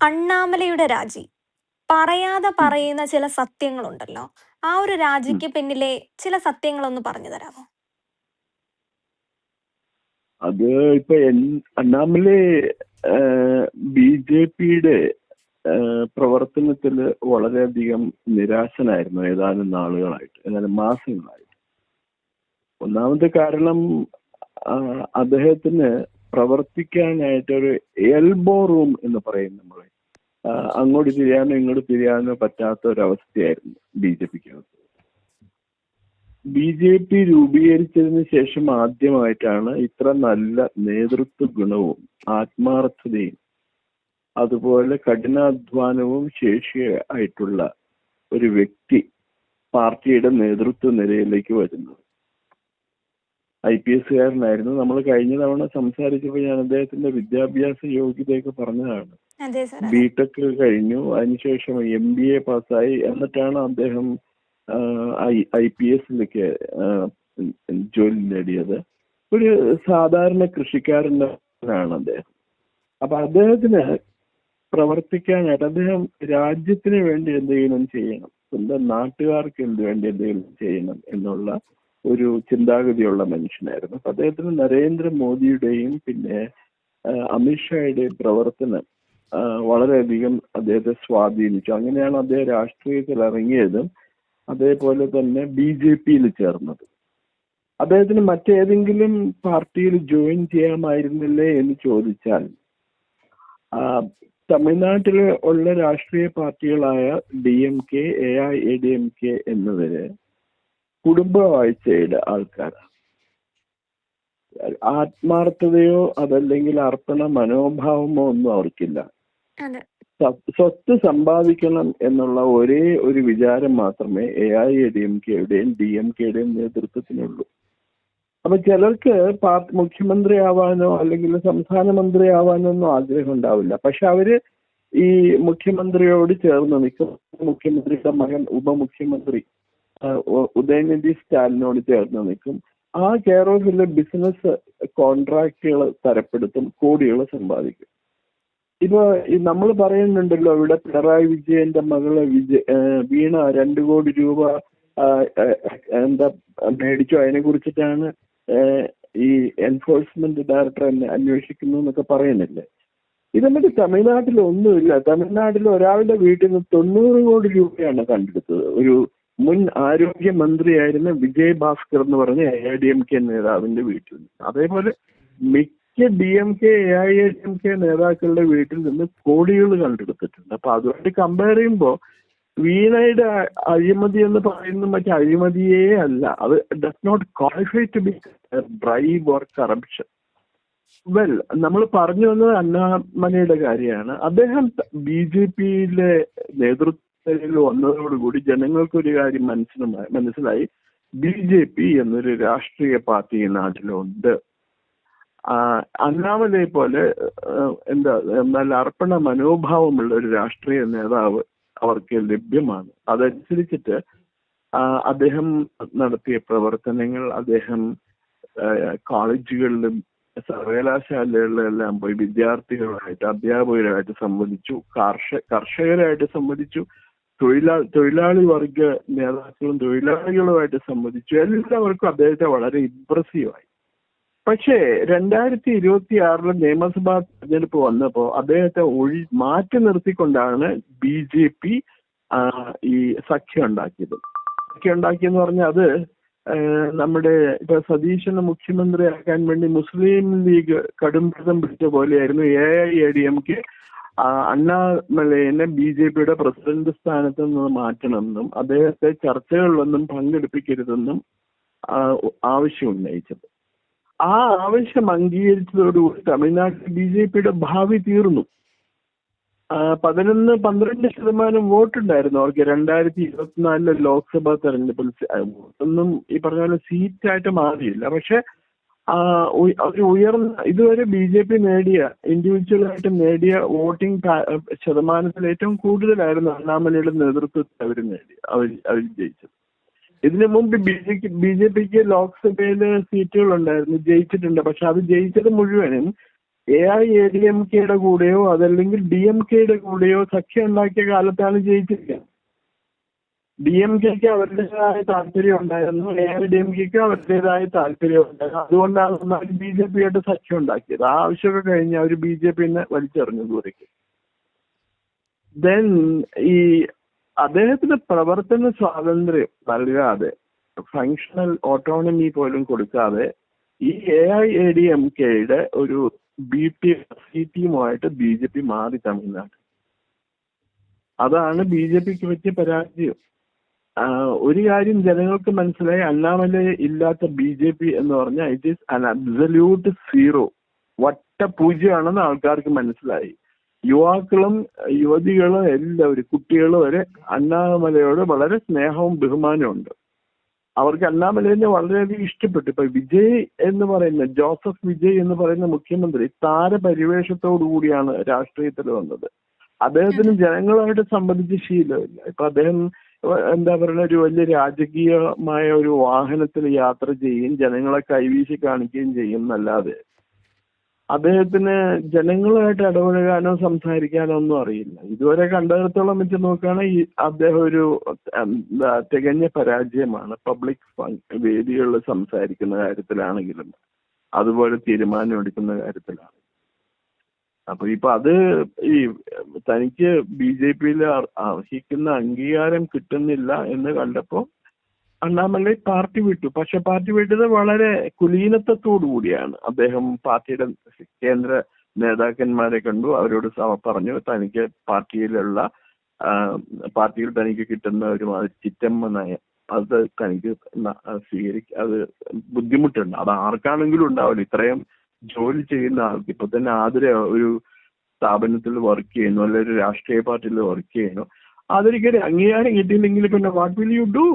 അണ്ണാമലയുടെ രാജി. പറയാതെ ഉം. പറയുന്ന ചില സത്യങ്ങളുണ്ടല്ലോ. ആ ഒരു ഉം. രാജിക്ക് പിന്നിലെ ചില സത്യങ്ങളൊന്ന് പറഞ്ഞു തരാമോ? അത് ഇപ്പൊ അണ്ണാമലൈ ബി ജെ പിയുടെ പ്രവർത്തനത്തിൽ വളരെയധികം നിരാശനായിരുന്നു ഏതാനും മാസങ്ങളായിട്ട്. ഒന്നാമത്തെ കാരണം അദ്ദേഹത്തിന് പ്രവർത്തിക്കാനായിട്ടൊരു എൽബോ റൂം എന്ന് പറയും നമ്മളെ. അങ്ങോട്ട് തിരിയാനോ ഇങ്ങോട്ട് തിരിയാനോ പറ്റാത്ത ഒരവസ്ഥയായിരുന്നു ബി ജെ പിക്കകത്ത്. ബി ജെ പി രൂപീകരിച്ചതിന് ശേഷം ആദ്യമായിട്ടാണ് ഇത്ര നല്ല നേതൃത്വ ഗുണവും ആത്മാർത്ഥതയും അതുപോലെ കഠിനാധ്വാനവും ശേഷിയായിട്ടുള്ള ഒരു വ്യക്തി പാർട്ടിയുടെ നേതൃത്വ നിരയിലേക്ക് വരുന്നത്. IPS കാരനായിരുന്നു. നമ്മൾ കഴിഞ്ഞ തവണ സംസാരിച്ചപ്പോൾ ഞാൻ അദ്ദേഹത്തിന്റെ വിദ്യാഭ്യാസ യോഗ്യതയൊക്കെ പറഞ്ഞതാണ്. ബിടെക് കഴിഞ്ഞു, അതിനുശേഷം MBA പാസ്സായി, എന്നിട്ടാണ് അദ്ദേഹം IPS-ലേക്ക് ജോലി നേടിയത്. ഒരു സാധാരണ കൃഷിക്കാരനാണ് അദ്ദേഹം. അപ്പൊ അദ്ദേഹത്തിന് പ്രവർത്തിക്കാനായിട്ട് അദ്ദേഹം രാജ്യത്തിന് വേണ്ടി എന്തെങ്കിലും ചെയ്യണം, സ്വന്തം നാട്ടുകാർക്ക് വേണ്ടി എന്തെങ്കിലും ചെയ്യണം എന്നുള്ള ഒരു ചിന്താഗതിയുള്ള മനുഷ്യനായിരുന്നു. അപ്പൊ അദ്ദേഹത്തിന് നരേന്ദ്രമോദിയുടെയും പിന്നെ അമിത്ഷായുടെയും പ്രവർത്തനം വളരെയധികം അദ്ദേഹത്തെ സ്വാധീനിച്ചു. അങ്ങനെയാണ് അദ്ദേഹം രാഷ്ട്രീയത്തിൽ ഇറങ്ങിയതും അതേപോലെ തന്നെ BJP-യിൽ ചേർന്നത്. അദ്ദേഹത്തിന് മറ്റേതെങ്കിലും പാർട്ടിയിൽ ജോയിൻ ചെയ്യാമായിരുന്നില്ലേ എന്ന് ചോദിച്ചാൽ തമിഴ്നാട്ടിൽ ഉള്ള രാഷ്ട്രീയ പാർട്ടികളായ DMK, AIADMK എന്നിവര് കുടുംബവാഴ്ചയുടെ ആൾക്കാരാണ്. ആത്മാർത്ഥതയോ അതല്ലെങ്കിൽ അർപ്പണ മനോഭാവമോ ഒന്നും അവർക്കില്ല. സ്വത്ത് സമ്പാദിക്കണം എന്നുള്ള ഒരേ ഒരു വിചാരം മാത്രമേ AIADMK-യുടെയും DMK-യുടെയും നേതൃത്വത്തിനുള്ളൂ. അപ്പൊ ചിലർക്ക് മുഖ്യമന്ത്രി ആവാനോ അല്ലെങ്കിൽ സംസ്ഥാന മന്ത്രി ആവാനോ ഒന്നും ആഗ്രഹം ഉണ്ടാവില്ല. പക്ഷെ അവര് ഈ മുഖ്യമന്ത്രിയോട് ചേർന്ന് നിൽക്കും. മുഖ്യമന്ത്രിയുടെ മകൻ ഉപമുഖ്യമന്ത്രി ഉദയനിധി സ്റ്റാലിനോട് ചേർന്ന് നിൽക്കും. ആ കെയർ ഓഫിലെ ബിസിനസ് കോൺട്രാക്റ്റുകൾ തരപ്പെടുത്തും, കോടികൾ സമ്പാദിക്കും. ഇപ്പൊ നമ്മൾ പറയുന്നുണ്ടല്ലോ, ഇവിടെ പിണറായി വിജയന്റെ മകള് വീണ 2 കോടി രൂപ മേടിച്ചു, അതിനെ കുറിച്ചിട്ടാണ് ഈ എൻഫോഴ്സ്മെന്റ് ഡയറക്ടർ അന്വേഷിക്കുന്നു എന്നൊക്കെ പറയുന്നില്ലേ. ഇതെന്നിട്ട് തമിഴ്നാട്ടിൽ ഒന്നുമില്ല. തമിഴ്നാട്ടിൽ ഒരാളുടെ വീട്ടിൽ നിന്ന് 90 കോടി രൂപയാണ് കണ്ടെടുത്തത്. ഒരു മുൻ ആരോഗ്യമന്ത്രിയായിരുന്ന വിജയ് ഭാസ്കർ എന്ന് പറഞ്ഞ AIADMK നേതാവിന്റെ വീട്ടിൽ നിന്ന്. അതേപോലെ മിക്ക DMK AIADMK നേതാക്കളുടെ വീട്ടിൽ നിന്ന് കോടികൾ കണ്ടെടുത്തിട്ടുണ്ട്. അപ്പൊ അതുമായിട്ട് കമ്പയർ ചെയ്യുമ്പോൾ വീണയുടെ അഴിമതി എന്ന് പറയുന്ന മറ്റേ അഴിമതിയേ അല്ല. അത് does not qualify to be bribe or corruption. Well, നമ്മൾ പറഞ്ഞു വന്നത് അണ്ണാമലയുടെ കാര്യമാണ്. അദ്ദേഹം BJP-യിലെ നേതൃത്വത്തിൽ വന്നതോടുകൂടി ജനങ്ങൾക്കൊരു കാര്യം മനസ്സിലായി, BJP എന്നൊരു രാഷ്ട്രീയ പാർട്ടി ഈ നാട്ടിലുണ്ട്. അണ്ണാമലയെ പോലെ നല്ല അർപ്പണ മനോഭാവമുള്ള ഒരു രാഷ്ട്രീയ നേതാവ് അവർക്ക് ലഭ്യമാണ്. അതനുസരിച്ചിട്ട് അദ്ദേഹം നടത്തിയ പ്രവർത്തനങ്ങൾ, അദ്ദേഹം കോളേജുകളിലും സർവകലാശാലകളിലെല്ലാം പോയി വിദ്യാർത്ഥികളുമായിട്ട് അധ്യാപകരുമായിട്ട് സംവദിച്ചു, കർഷകരായിട്ട് സംവദിച്ചു, തൊഴിലാളി വർഗ നേതാക്കളും തൊഴിലാളികളുമായിട്ട് സംവദിച്ചു. എല്ലാവർക്കും അദ്ദേഹത്തെ വളരെ ഇംപ്രസീവായി. പക്ഷേ 2026 നിയമസഭാ തെരഞ്ഞെടുപ്പ് വന്നപ്പോൾ അദ്ദേഹത്തെ മാറ്റി നിർത്തിക്കൊണ്ടാണ് BJP ഈ സഖ്യം ഉണ്ടാക്കിയെന്ന് പറഞ്ഞാൽ അത് നമ്മുടെ ഇപ്പൊ സതീശനെ മുഖ്യമന്ത്രിയാക്കാൻ വേണ്ടി മുസ്ലിം ലീഗ് കടുംപിടുത്തം പിടിച്ച പോലെയായിരുന്നു AIADMK അണ്ണാമലയെ BJP-യുടെ പ്രസിഡന്റ് സ്ഥാനത്ത് നിന്ന് മാറ്റണമെന്നും അദ്ദേഹത്തെ ചർച്ചകളിലൊന്നും പങ്കെടുപ്പിക്കരുതെന്നും ആവശ്യം ഉന്നയിച്ചത്. ആ ആവശ്യം അംഗീകരിച്ചതോടുകൂടി തമിഴ്നാട്ടിൽ BJP-യുടെ ഭാവി തീർന്നു. 11-12% വോട്ടുണ്ടായിരുന്നു അവർക്ക് 2024 ലോക്സഭാ തെരഞ്ഞെടുപ്പിൽ. ഒന്നും ഈ പറഞ്ഞ പോലെ സീറ്റായിട്ട് മാറിയില്ല. പക്ഷെ ഇതുവരെ BJP നേടിയ ഇൻഡിവിജ്വലായിട്ട് നേടിയ വോട്ടിംഗ് ശതമാനത്തിൽ ഏറ്റവും കൂടുതലായിരുന്നു അണ്ണാമലയുടെ നേതൃത്വത്തിൽ അവർ ജയിച്ചത്. ഇതിനു മുമ്പ് BJPക്ക് ലോക്സഭയില് സീറ്റുകൾ ഉണ്ടായിരുന്നു, ജയിച്ചിട്ടുണ്ട്. പക്ഷെ അത് ജയിച്ചത് മുഴുവനും AIADMKയുടെ കൂടെയോ അതല്ലെങ്കിൽ DMKയുടെ കൂടെയോ സഖ്യം ഉണ്ടാക്കിയ കാലത്താണ് ജയിച്ചിരിക്കുന്നത്. DMKക്ക് അവരുടേതായ താല്പര്യം ഉണ്ടായിരുന്നു, AIADMKക്ക് അവരുടേതായ താല്പര്യം ഉണ്ടായിരുന്നു. അതുകൊണ്ടാണ് അവർ BJP-യായിട്ട് സഖ്യം ഉണ്ടാക്കിയത്. ആ ആവശ്യമൊക്കെ കഴിഞ്ഞ് അവർ BJP-നെ വലിച്ചെറിഞ്ഞു ദൂരേക്ക്. ദെൻ ഈ അദ്ദേഹത്തിന് പ്രവർത്തന സ്വാതന്ത്ര്യം നൽകാതെ, ഫങ്ഷണൽ ഓട്ടോണമി പോലും കൊടുക്കാതെ ഈ AIADMKയുടെ ഒരു സി ടീമുമായിട്ട് BJP മാറി തമിഴ്നാട്. അതാണ് BJPക്ക് പറ്റിയ പരാജയം. ഒരു കാര്യം ജനങ്ങൾക്ക് മനസ്സിലായി, അണ്ണാമല ഇല്ലാത്ത BJP എന്ന് പറഞ്ഞാൽ ഇറ്റ് ഈസ് അൻ അബ്സല്യൂട്ട് സീറോ, വട്ട പൂജ്യമാണെന്ന് ആൾക്കാർക്ക് മനസ്സിലായി. യുവാക്കളും യുവതികളും എല്ലാവരും, കുട്ടികളും വരെ അണ്ണാമലയോട് വളരെ സ്നേഹവും ബഹുമാനവും ഉണ്ട്. അവർക്ക് അണ്ണാമലയെ വളരെയധികം ഇഷ്ടപ്പെട്ടു. ഇപ്പൊ വിജയ് എന്ന് പറയുന്ന, ജോസഫ് വിജയ് എന്ന് പറയുന്ന മുഖ്യമന്ത്രി താരപരിവേഷത്തോടു കൂടിയാണ് രാഷ്ട്രീയത്തിൽ വന്നത്. അദ്ദേഹത്തിന് ജനങ്ങളുമായിട്ട് സംബന്ധിച്ച് ശീലമില്ല. ഇപ്പൊ അദ്ദേഹം എന്താ പറയുക, ഒരു വലിയ രാജകീയമായ ഒരു വാഹനത്തിൽ യാത്ര ചെയ്യുകയും ജനങ്ങളെ കൈവീശി കാണിക്കുകയും ചെയ്യും എന്നല്ലാതെ അദ്ദേഹത്തിന് ജനങ്ങളുമായിട്ട് ഇടപഴകാനോ സംസാരിക്കാനോ ഒന്നും അറിയില്ല. ഇതുവരെ കണ്ടിടത്തോളം വെച്ച് നോക്കുകയാണെങ്കിൽ അദ്ദേഹം ഒരു തികഞ്ഞ പരാജയമാണ്. പബ്ലിക് വേദികളിൽ സംസാരിക്കുന്ന കാര്യത്തിലാണെങ്കിലും അതുപോലെ തീരുമാനം എടുക്കുന്ന കാര്യത്തിലാണ്. അപ്പൊ ഇപ്പൊ അത് ഈ തനിക്ക് BJP-യിൽ അർഹിക്കുന്ന അംഗീകാരം കിട്ടുന്നില്ല എന്ന് കണ്ടപ്പോ അണ്ണാമലൈ പാർട്ടി വിട്ടു. പക്ഷെ പാർട്ടി വിട്ടത് വളരെ കുലീനത്വത്തോടു കൂടിയാണ്. അദ്ദേഹം പാർട്ടിയുടെ കേന്ദ്ര നേതാക്കന്മാരെ കണ്ടു, അവരോട് പറഞ്ഞു തനിക്ക് പാർട്ടിയിൽ തനിക്ക് കിട്ടുന്ന ഒരുമാതിരി ചിറ്റമ്മ നയം അത് തനിക്ക് അത് ബുദ്ധിമുട്ടുണ്ട്. അത് ആർക്കാണെങ്കിലും ഉണ്ടാവില്ല. ഇത്രയും ജോലി ചെയ്യുന്ന ആൾക്ക്, ഇപ്പൊ തന്നെ ഒരു സ്ഥാപനത്തിൽ വർക്ക് ചെയ്യുന്നു, അല്ലെങ്കിൽ ഒരു രാഷ്ട്രീയ പാർട്ടിയിൽ വർക്ക് ചെയ്യുന്നു, അതൊരിക്കലും അംഗീകാരം കിട്ടിയില്ലെങ്കിൽ പിന്നെ what will you do?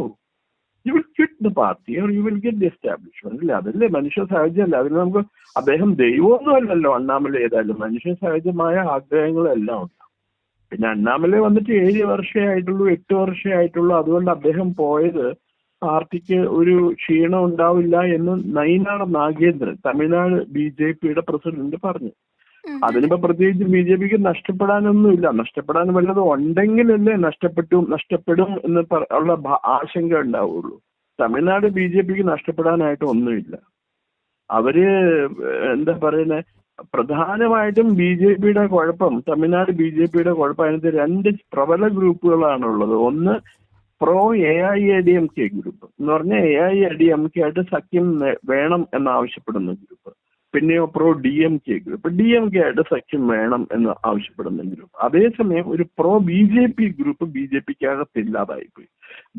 You will quit the party or you will get the establishment. അല്ലേ, അതല്ലേ മനുഷ്യ സഹജമല്ല. അതിന് നമുക്ക് അദ്ദേഹം ദൈവമൊന്നും അല്ലല്ലോ അണ്ണാമല. ഏതായാലും മനുഷ്യ സഹജമായ ആഗ്രഹങ്ങളെല്ലാം ഉണ്ട്. പിന്നെ അണ്ണാമല വന്നിട്ട് 7 വർഷമേ ആയിട്ടുള്ളൂ, 8 വർഷമേ ആയിട്ടുള്ളൂ. അതുകൊണ്ട് അദ്ദേഹം പോയത് പാർട്ടിക്ക് ഒരു ക്ഷീണം ഉണ്ടാവില്ല എന്ന് നയിനാർ നാഗേന്ദ്രൻ, തമിഴ്നാട് BJP-യുടെ പ്രസിഡന്റ് പറഞ്ഞു. അതിനിപ്പോ പ്രത്യേകിച്ച് BJPക്ക് നഷ്ടപ്പെടാനൊന്നുമില്ല. നഷ്ടപ്പെടാൻ വല്ലതും ഉണ്ടെങ്കിലല്ലേ നഷ്ടപ്പെടും എന്ന് ഉള്ള ആശങ്ക ഉണ്ടാവുള്ളൂ. തമിഴ്നാട് BJPക്ക് നഷ്ടപ്പെടാനായിട്ട് ഒന്നുമില്ല. അവര് എന്താ പറയുന്നത്, പ്രധാനമായിട്ടും BJP-യുടെ കുഴപ്പം, തമിഴ്നാട് BJP-യുടെ കുഴപ്പം, അതിനകത്ത് 2 പ്രബല ഗ്രൂപ്പുകളാണുള്ളത്. ഒന്ന് പ്രോ AIADMK ഗ്രൂപ്പ് എന്ന് പറഞ്ഞാൽ AIADMK ആയിട്ട് സഖ്യം വേണം എന്നാവശ്യപ്പെടുന്ന ഗ്രൂപ്പ്. പിന്നെയോ പ്രോ DMK ഗ്രൂപ്പ്, DMK ആയിട്ട് സഖ്യം വേണം എന്ന് ആവശ്യപ്പെടുന്ന ഗ്രൂപ്പ്. അതേസമയം ഒരു പ്രോ BJP ഗ്രൂപ്പ് BJPക്ക് അകത്തില്ലാതായിപ്പോയി.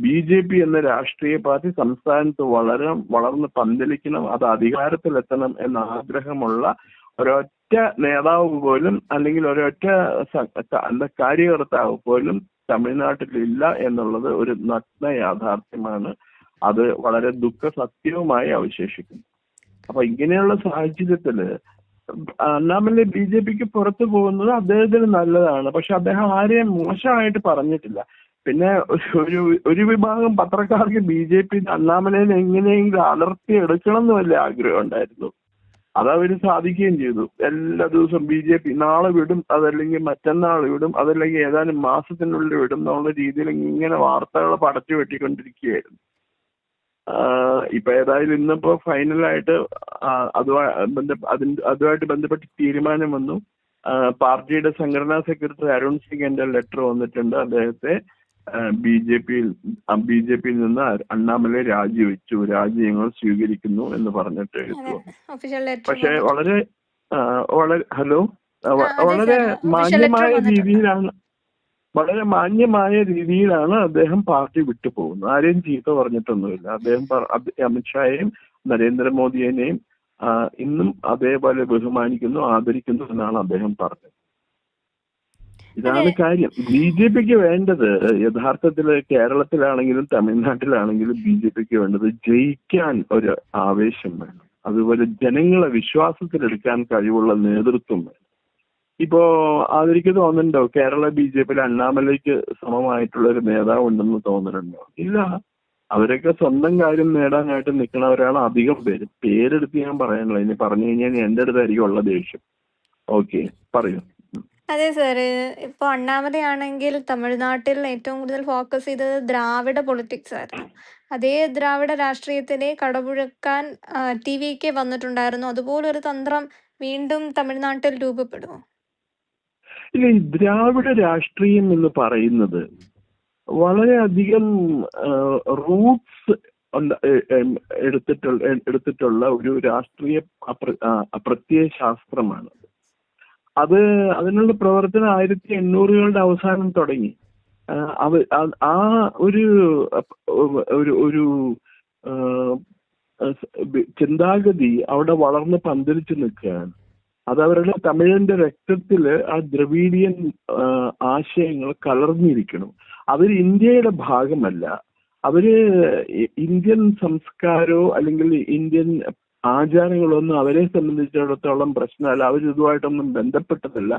BJP എന്ന രാഷ്ട്രീയ പാർട്ടി സംസ്ഥാനത്ത് വളർന്ന് പന്തലിക്കണം, അത് അധികാരത്തിലെത്തണം എന്ന ആഗ്രഹമുള്ള ഒരൊറ്റ നേതാവ് പോലും, അല്ലെങ്കിൽ ഒരൊറ്റ കാര്യകർത്താവ് പോലും തമിഴ്നാട്ടിലില്ല എന്നുള്ളത് ഒരു നഗ്ന യാഥാർത്ഥ്യമാണ്. അത് വളരെ ദുഃഖസത്യവുമായി അവശേഷിക്കുന്നു. അപ്പൊ ഇങ്ങനെയുള്ള സാഹചര്യത്തില് അണ്ണാമലൈ BJPക്ക് പുറത്തു പോകുന്നത് അദ്ദേഹത്തിന് നല്ലതാണ്. പക്ഷെ അദ്ദേഹം ആരെയും മോശമായിട്ട് പറഞ്ഞിട്ടില്ല. പിന്നെ ഒരു വിഭാഗം പത്രക്കാർക്ക് BJP അണ്ണാമലൈനെ എങ്ങനെയെങ്കിലും അടർത്തിയെടുക്കണം എന്ന് വലിയ ആഗ്രഹം ഉണ്ടായിരുന്നു. അതവര് സാധിക്കുകയും ചെയ്തു. എല്ലാ ദിവസവും BJP നാളെ വിടും, അതല്ലെങ്കിൽ മറ്റന്നാൾ വിടും, അതല്ലെങ്കിൽ ഏതാനും മാസത്തിനുള്ളിൽ വിടും എന്നുള്ള രീതിയിൽ ഇങ്ങനെ വാർത്തകൾ പടച്ചു വെട്ടിക്കൊണ്ടിരിക്കുകയായിരുന്നു. ഇപ്പൊ ഏതായാലും ഇന്നിപ്പോ ഫൈനലായിട്ട് അതുമായിട്ട് ബന്ധപ്പെട്ട് തീരുമാനം വന്നു. പാർട്ടിയുടെ സംഘടനാ സെക്രട്ടറി അരുൺ സിംഗ് എന്റെ ലെറ്റർ വന്നിട്ടുണ്ട്. അദ്ദേഹത്തെ BJPയിൽ നിന്ന് അണ്ണാമലൈ രാജിവെച്ചു, രാജി ഞങ്ങൾ സ്വീകരിക്കുന്നു എന്ന് പറഞ്ഞിട്ട് എഴുതുന്നു. പക്ഷെ വളരെ മാന്യമായ രീതിയിലാണ് അദ്ദേഹം പാർട്ടി വിട്ടു പോകുന്നത്. ആരെയും ചീത്ത പറഞ്ഞിട്ടൊന്നുമില്ല. അദ്ദേഹം അമിത്ഷായെയും നരേന്ദ്രമോദിയെയും ഇന്നും അതേപോലെ ബഹുമാനിക്കുന്നു, ആദരിക്കുന്നു എന്നാണ് അദ്ദേഹം പറഞ്ഞത്. ഇതാണ് കാര്യം. BJPക്ക് വേണ്ടത് യഥാർത്ഥത്തിൽ കേരളത്തിലാണെങ്കിലും തമിഴ്നാട്ടിലാണെങ്കിലും BJPക്ക് വേണ്ടത് ജയിക്കാൻ ഒരു ആവേശം വേണം. അതുപോലെ ജനങ്ങളെ വിശ്വാസത്തിലെടുക്കാൻ കഴിവുള്ള നേതൃത്വം വേണം. ഇപ്പോ അതെനിക്ക് തോന്നുന്നുണ്ടോ കേരള BJPയിൽ അണ്ണാമലയ്ക്ക് സമമായിട്ടുള്ള ഒരു നേതാവ് ഉണ്ടെന്ന് തോന്നുന്നുണ്ടോ? ഇല്ല. അവരൊക്കെ സ്വന്തം കാര്യം നേടാനായിട്ട് നിൽക്കുന്നവരാണ് അധികം പേര്. പേരെടുത്ത് ഞാൻ പറയാനുള്ളത്. ഇനി പറഞ്ഞു കഴിഞ്ഞാൽ എന്റെ അടുത്തായിരിക്കും ഉള്ള ദേഷ്യം. ഓക്കെ, പറയൂ. അതെ സാർ. ഇപ്പോൾ അണ്ണാമലയാണെങ്കിൽ തമിഴ്നാട്ടിൽ ഏറ്റവും കൂടുതൽ ഫോക്കസ് ചെയ്തത് ദ്രാവിഡ പൊളിറ്റിക്സ് ആയിരുന്നു. അതേ ദ്രാവിഡ രാഷ്ട്രീയത്തിനെ കടപുഴക്കാൻ ടി.വി.കെ വന്നിട്ടുണ്ടായിരുന്നു. അതുപോലൊരു തന്ത്രം വീണ്ടും തമിഴ്നാട്ടിൽ രൂപപ്പെടുമോ? ഇല്ല, ഈ ദ്രാവിഡ രാഷ്ട്രീയം എന്ന് പറയുന്നത് വളരെയധികം റൂട്ട്സ് എടുത്തിട്ടുള്ള ഒരു രാഷ്ട്രീയ പ്രത്യയശാസ്ത്രമാണ്. അതിനുള്ള പ്രവർത്തനം 1800-കളുടെ അവസാനം തുടങ്ങി. ആ ഒരു ഒരു ചിന്താഗതി അവിടെ വളർന്ന് പന്തലിച്ചു നിൽക്കുകയാണ്. അതവരുടെ തമിഴിന്റെ രക്തത്തില് ആ ദ്രവീഡിയൻ ആശയങ്ങൾ കലർന്നിരിക്കണം. അവർ ഇന്ത്യയുടെ ഭാഗമല്ല. അവര് ഇന്ത്യൻ സംസ്കാരമോ അല്ലെങ്കിൽ ഇന്ത്യൻ ആചാരങ്ങളൊന്നും അവരെ സംബന്ധിച്ചിടത്തോളം പ്രശ്നമല്ല. അവരിതുമായിട്ടൊന്നും ബന്ധപ്പെട്ടതല്ല.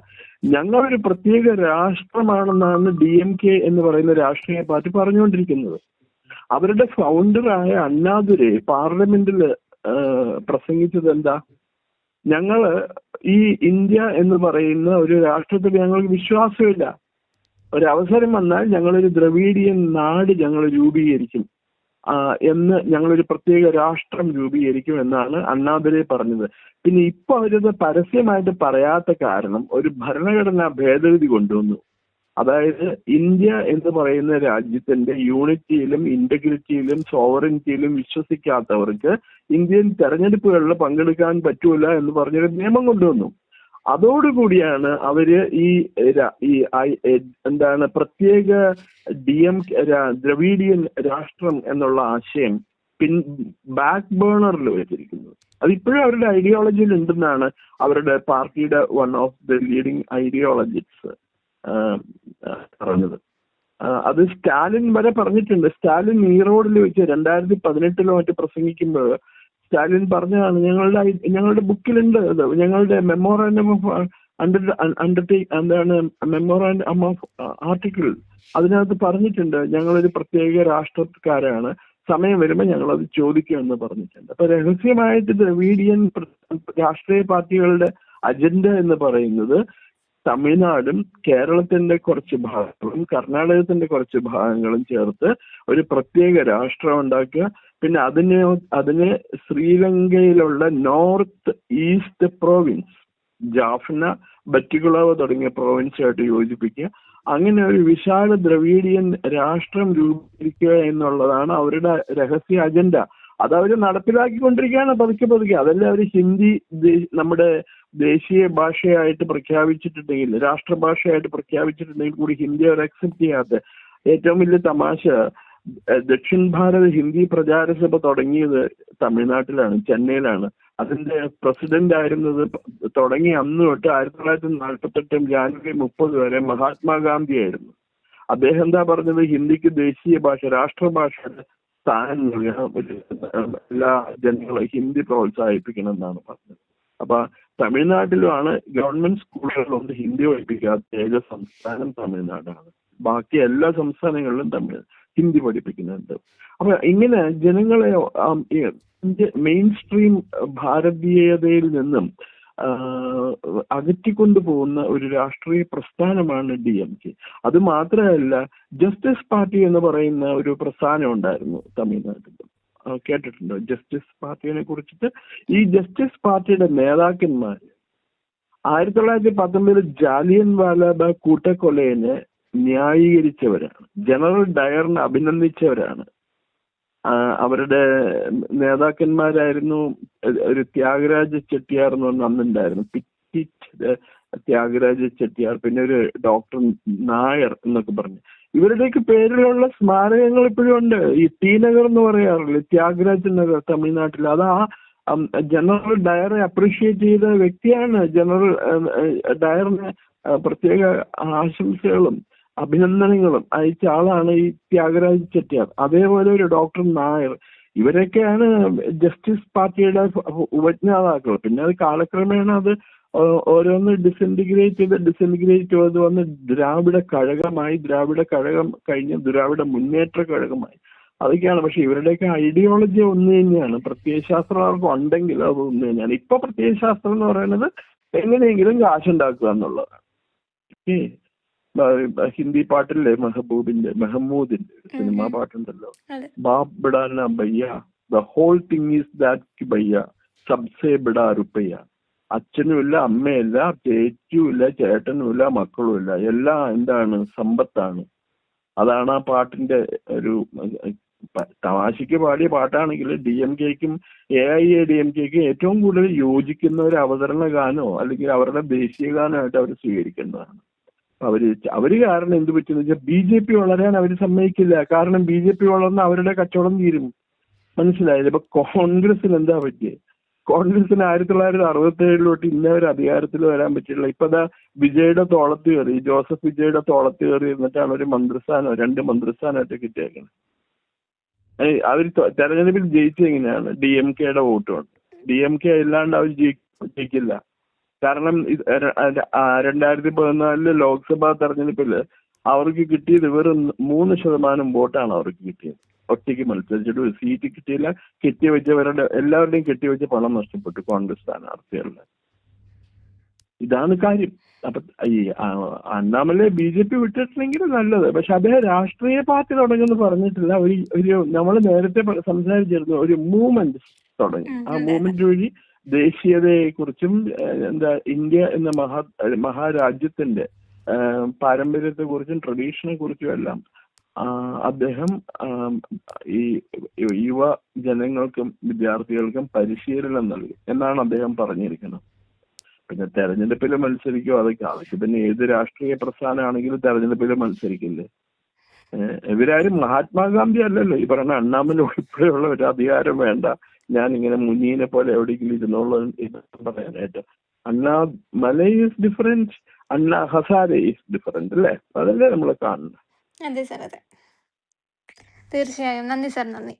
ഞങ്ങളൊരു പ്രത്യേക രാഷ്ട്രമാണെന്നാണ് DMK എന്ന് പറയുന്ന രാഷ്ട്രീയ പാർട്ടി പറഞ്ഞുകൊണ്ടിരിക്കുന്നത്. അവരുടെ ഫൗണ്ടറായ അണ്ണാദുരൈ പാർലമെന്റിൽ പ്രസംഗിച്ചത് എന്താ? ഞങ്ങള് ഈ ഇന്ത്യ എന്ന് പറയുന്ന ഒരു രാഷ്ട്രത്തിൽ ഞങ്ങൾക്ക് വിശ്വാസമില്ല. ഒരവസരം വന്നാൽ ഞങ്ങളൊരു ദ്രവീഡിയൻ നാട് ഞങ്ങൾ രൂപീകരിക്കും എന്ന്, ഞങ്ങളൊരു പ്രത്യേക രാഷ്ട്രം രൂപീകരിക്കും എന്നാണ് അണ്ണാദുരൈ പറഞ്ഞത്. പിന്നെ ഇപ്പൊ അവരത് പരസ്യമായിട്ട് പറയാത്ത കാരണം ഒരു ഭരണഘടനാ ഭേദഗതി കൊണ്ടുവന്നു. അതായത് ഇന്ത്യ എന്ന് പറയുന്ന രാജ്യത്തിന്റെ യൂണിറ്റിയിലും ഇന്റഗ്രിറ്റിയിലും സോവറിനിറ്റിയിലും വിശ്വസിക്കാത്തവർക്ക് ഇന്ത്യൻ തെരഞ്ഞെടുപ്പുകളിൽ പങ്കെടുക്കാൻ പറ്റൂല എന്ന് പറഞ്ഞൊരു നിയമം കൊണ്ടുവന്നു. അതോടുകൂടിയാണ് അവര് എന്താണ് പ്രത്യേക ദ്രവീഡിയൻ രാഷ്ട്രം എന്നുള്ള ആശയം ബാക്ക് ബേണറിൽ വെച്ചിരിക്കുന്നത്. അതിപ്പോഴും അവരുടെ ഐഡിയോളജിയിൽ ഉണ്ടെന്നാണ് അവരുടെ പാർട്ടിയുടെ വൺ ഓഫ് ദ ലീഡിങ് ഐഡിയോളജിസ്റ്റ് പറഞ്ഞത്. അത് സ്റ്റാലിൻ വരെ പറഞ്ഞിട്ടുണ്ട്. സ്റ്റാലിൻ ഈറോഡിൽ വെച്ച് 2018 മറ്റ് പ്രസംഗിക്കുമ്പോൾ സ്റ്റാലിൻ പറഞ്ഞതാണ്, ഞങ്ങളുടെ ബുക്കിലുണ്ട്, ഞങ്ങളുടെ memorandum of memorandum of article, അതിനകത്ത് പറഞ്ഞിട്ടുണ്ട് ഞങ്ങളൊരു പ്രത്യേക രാഷ്ട്രക്കാരാണ്, സമയം വരുമ്പോൾ ഞങ്ങളത് ചോദിക്കുമെന്ന് പറഞ്ഞിട്ടുണ്ട്. അപ്പൊ രഹസ്യമായിട്ട് ദ്രവീഡിയൻ രാഷ്ട്രീയ പാർട്ടികളുടെ അജണ്ട എന്ന് പറയുന്നത് തമിഴ്നാടും കേരളത്തിന്റെ കുറച്ച് ഭാഗങ്ങളും കർണാടകത്തിന്റെ കുറച്ച് ഭാഗങ്ങളും ചേർത്ത് ഒരു പ്രത്യേക രാഷ്ട്രം ഉണ്ടാക്കുക. പിന്നെ അതിനെ ശ്രീലങ്കയിലുള്ള നോർത്ത് ഈസ്റ്റ് പ്രോവിൻസ്, ജാഫ്ന, ബറ്റികുളാവ് തുടങ്ങിയ പ്രോവിൻസുമായിട്ട് യോജിപ്പിക്കുക. അങ്ങനെ ഒരു വിശാല ദ്രവീഡിയൻ രാഷ്ട്രം രൂപീകരിക്കുക എന്നുള്ളതാണ് അവരുടെ രഹസ്യ അജണ്ട. അതവർ നടപ്പിലാക്കിക്കൊണ്ടിരിക്കുകയാണ് പതുക്കെ. അതല്ല അവർ ഹിന്ദി നമ്മുടെ ദേശീയ ഭാഷയായിട്ട് പ്രഖ്യാപിച്ചിട്ടുണ്ടെങ്കിൽ, രാഷ്ട്രഭാഷയായിട്ട് പ്രഖ്യാപിച്ചിട്ടുണ്ടെങ്കിൽ കൂടി ഹിന്ദി അവർ അക്സെപ്റ്റ് ചെയ്യാത്ത ഏറ്റവും വലിയ തമാശ, ദക്ഷിൺ ഭാരത് ഹിന്ദി പ്രചാരസഭ തുടങ്ങിയത് തമിഴ്നാട്ടിലാണ്, ചെന്നൈയിലാണ്. അതിന്റെ പ്രസിഡന്റ് ആയിരുന്നത് തുടങ്ങി അന്ന് തൊട്ട് 1948 ജാനുവരി 30 വരെ മഹാത്മാഗാന്ധി ആയിരുന്നു. അദ്ദേഹം എന്താ പറഞ്ഞത്? ഹിന്ദിക്ക് ദേശീയ ഭാഷ, രാഷ്ട്രഭാഷയുടെ സ്ഥാനം നൽകണം, എല്ലാ ജനങ്ങളും ഹിന്ദി പ്രോത്സാഹിപ്പിക്കണം എന്നാണ് പറഞ്ഞത്. അപ്പൊ തമിഴ്നാട്ടിലുമാണ് ഗവൺമെന്റ് സ്കൂളുകളിലൊന്നും ഹിന്ദി പഠിപ്പിക്കാത്ത ഏക സംസ്ഥാനം തമിഴ്നാടാണ്. ബാക്കി എല്ലാ സംസ്ഥാനങ്ങളിലും ഹിന്ദി പഠിപ്പിക്കുന്നുണ്ട്. അപ്പൊ ഇങ്ങനെ ജനങ്ങളെ മെയിൻ സ്ട്രീം ഭാരതീയതയിൽ നിന്നും അകറ്റിക്കൊണ്ടുപോകുന്ന ഒരു രാഷ്ട്രീയ പ്രസ്ഥാനമാണ് DMK. അത് മാത്രമല്ല, ജസ്റ്റിസ് പാർട്ടി എന്ന് പറയുന്ന ഒരു പ്രസ്ഥാനം ഉണ്ടായിരുന്നു തമിഴ്നാട്ടിൽ. കേട്ടിട്ടുണ്ടോ ജസ്റ്റിസ് പാർട്ടിയെ കുറിച്ചിട്ട്? ഈ ജസ്റ്റിസ് പാർട്ടിയുടെ നേതാക്കന്മാർ 1919 ജാലിയൻ വാലാബാഗ് കൂട്ടക്കൊലയെ ന്യായീകരിച്ചവരാണ്. ജനറൽ ഡയറിനെ അഭിനന്ദിച്ചവരാണ്. അവരുടെ നേതാക്കന്മാരായിരുന്നു ഒരു ത്യാഗരാജ ചെട്ടിയാർ എന്ന് പറഞ്ഞ അന്നുണ്ടായിരുന്നു, പിറ്റിറ്റ് ത്യാഗരാജ ചെട്ടിയാർ, പിന്നെ ഒരു ഡോക്ടർ നായർ എന്നൊക്കെ പറഞ്ഞു. ഇവരുടെയൊക്കെ പേരിലുള്ള സ്മാരകങ്ങൾ ഇപ്പോഴും ഉണ്ട്. ഈ ടി നഗർ എന്ന് പറയാറില്ലേ, ത്യാഗരാജ നഗർ തമിഴ്നാട്ടിൽ. അത് ആ ജനറൽ ഡയറെ അപ്രീഷിയേറ്റ് ചെയ്ത വ്യക്തിയാണ്. ജനറൽ ഡയറിന് പ്രത്യേക ആശംസകളും അഭിനന്ദനങ്ങളും അയച്ച ആളാണ് ഈ ത്യാഗരാജ ചെട്ടിയാർ. അതേപോലെ ഒരു ഡോക്ടർ നായർ. ഇവരൊക്കെയാണ് ജസ്റ്റിസ് പാർട്ടിയുടെ ഉപജ്ഞാതാക്കൾ. പിന്നെ അത് കാലക്രമേണ അത് ഓരോന്ന് ഡിസൻറ്റിഗ്രേറ്റ് ചെയ്ത് വന്ന് ദ്രാവിഡ കഴകമായി, ദ്രാവിഡ കഴകം കഴിഞ്ഞ് ദ്രാവിഡ മുന്നേറ്റ കഴകമായി. അതൊക്കെയാണ്. പക്ഷെ ഇവരുടെയൊക്കെ ഐഡിയോളജി ഒന്ന് തന്നെയാണ്. പ്രത്യയശാസ്ത്രം അവർക്ക് ഉണ്ടെങ്കിൽ അത് ഒന്ന് തന്നെയാണ്. ഇപ്പൊ പ്രത്യയശാസ്ത്രം എന്ന് പറയുന്നത് എങ്ങനെയെങ്കിലും കാശുണ്ടാക്കുക എന്നുള്ളതാണ്. ഈ ഹിന്ദി പാട്ടില്ലേ മെഹമ്മൂദിന്റെ സിനിമാ പാട്ടുണ്ടല്ലോ, ബാപ് ബിടാന ഭയ്യ, the whole thing is that ഭയ്യ സബ്സെ ബിടാ റുപ്പയ്യ. അച്ഛനുമില്ല, അമ്മയില്ല, ചേച്ചിയുമില്ല, ചേട്ടനുമില്ല, മക്കളുമില്ല, എല്ലാം എന്താണ്? സമ്പത്താണ്. അതാണ് ആ പാട്ടിന്റെ ഒരു തമാശയ്ക്ക് പാടിയ പാട്ടാണെങ്കിൽ DMKക്കും AIADMKക്കും ഏറ്റവും കൂടുതൽ യോജിക്കുന്ന ഒരു അവതരണ ഗാനമോ അല്ലെങ്കിൽ അവരുടെ ദേശീയ ഗാനമായിട്ട് അവർ സ്വീകരിക്കുന്നതാണ്. അവര് കാരണം എന്ത് പറ്റുന്ന വെച്ചാൽ BJP വളരാൻ അവർ സമ്മതിക്കില്ല. കാരണം BJP വളർന്ന് അവരുടെ കച്ചവടം തീരും. മനസ്സിലായത്? ഇപ്പൊ കോൺഗ്രസിന് എന്താ പറ്റിയത്? കോൺഗ്രസിന് 1967 ഇന്നവരെ അധികാരത്തിൽ വരാൻ പറ്റില്ല. ഇപ്പൊ വിജയുടെ തോളത്ത് കയറി, ജോസഫ് വിജയുടെ തോളത്ത് കയറി എന്നിട്ടാണ് ഒരു മന്ത്രിസ്ഥാനോ 2 മന്ത്രിസ്ഥാനമായിട്ട് കിട്ടിയേക്കുന്നത്. അവർ തെരഞ്ഞെടുപ്പിൽ ജയിച്ചെങ്ങനെയാണ്? DMKയുടെ വോട്ടുകൊണ്ട്. DMK ഇല്ലാണ്ട് അവർ ജയിക്കില്ല. കാരണം 2014 ലോക്സഭാ തെരഞ്ഞെടുപ്പില് അവർക്ക് കിട്ടിയത് വെറും 3% വോട്ടാണ് അവർക്ക് കിട്ടിയത്. ഒറ്റയ്ക്ക് മത്സരിച്ചിട്ട് ഒരു സീറ്റ് കിട്ടിയില്ല. കെട്ടിവെച്ചവരുടെ എല്ലാവരുടെയും കെട്ടിവെച്ച പണം നഷ്ടപ്പെട്ടു കോൺഗ്രസ് സ്ഥാനാർത്ഥികളുടെ. ഇതാണ് കാര്യം. അപ്പൊ ഈ അണ്ണാമലൈ BJP വിട്ടിട്ടുണ്ടെങ്കിൽ നല്ലത്. പക്ഷെ അദ്ദേഹം രാഷ്ട്രീയ പാർട്ടി തുടങ്ങുമെന്ന് പറഞ്ഞിട്ടില്ല. ഒരു നമ്മൾ നേരത്തെ സംസാരിച്ചിരുന്നു, ഒരു മൂവ്മെന്റ് തുടങ്ങി. ആ മൂവ്മെന്റ് വഴി ദേശീയതയെ കുറിച്ചും ഇന്ത്യ എന്ന മഹാരാജ്യത്തിന്റെ പാരമ്പര്യത്തെ കുറിച്ചും ട്രഡീഷനെ കുറിച്ചും എല്ലാം അദ്ദേഹം ഈ യുവ ജനങ്ങൾക്കും വിദ്യാർത്ഥികൾക്കും പരിശീലനം നൽകും എന്നാണ് അദ്ദേഹം പറഞ്ഞിരിക്കുന്നത്. പിന്നെ തെരഞ്ഞെടുപ്പിൽ മത്സരിക്കും, അതൊക്കെ പിന്നെ ഏത് രാഷ്ട്രീയ പ്രസ്ഥാനമാണെങ്കിലും തെരഞ്ഞെടുപ്പിൽ മത്സരിക്കില്ലേ? ഇവരാരും മഹാത്മാഗാന്ധി അല്ലല്ലോ. ഈ പറയുന്ന അണ്ണാമല ഉൾപ്പെടെയുള്ള ഒരു അധികാരം വേണ്ട, ഞാൻ ഇങ്ങനെ മുനീനെ പോലെ എവിടെയെങ്കിലും ഇരുന്നോളൂ എന്ന് പറയാനായിട്ട്. Annamalai is different, Anna Hazare is different അല്ലേ? അതല്ലേ നമ്മൾ കാണുന്നത്. അതെ സാർ, അതെ, തീർച്ചയായും. നന്ദി സാർ, നന്ദി.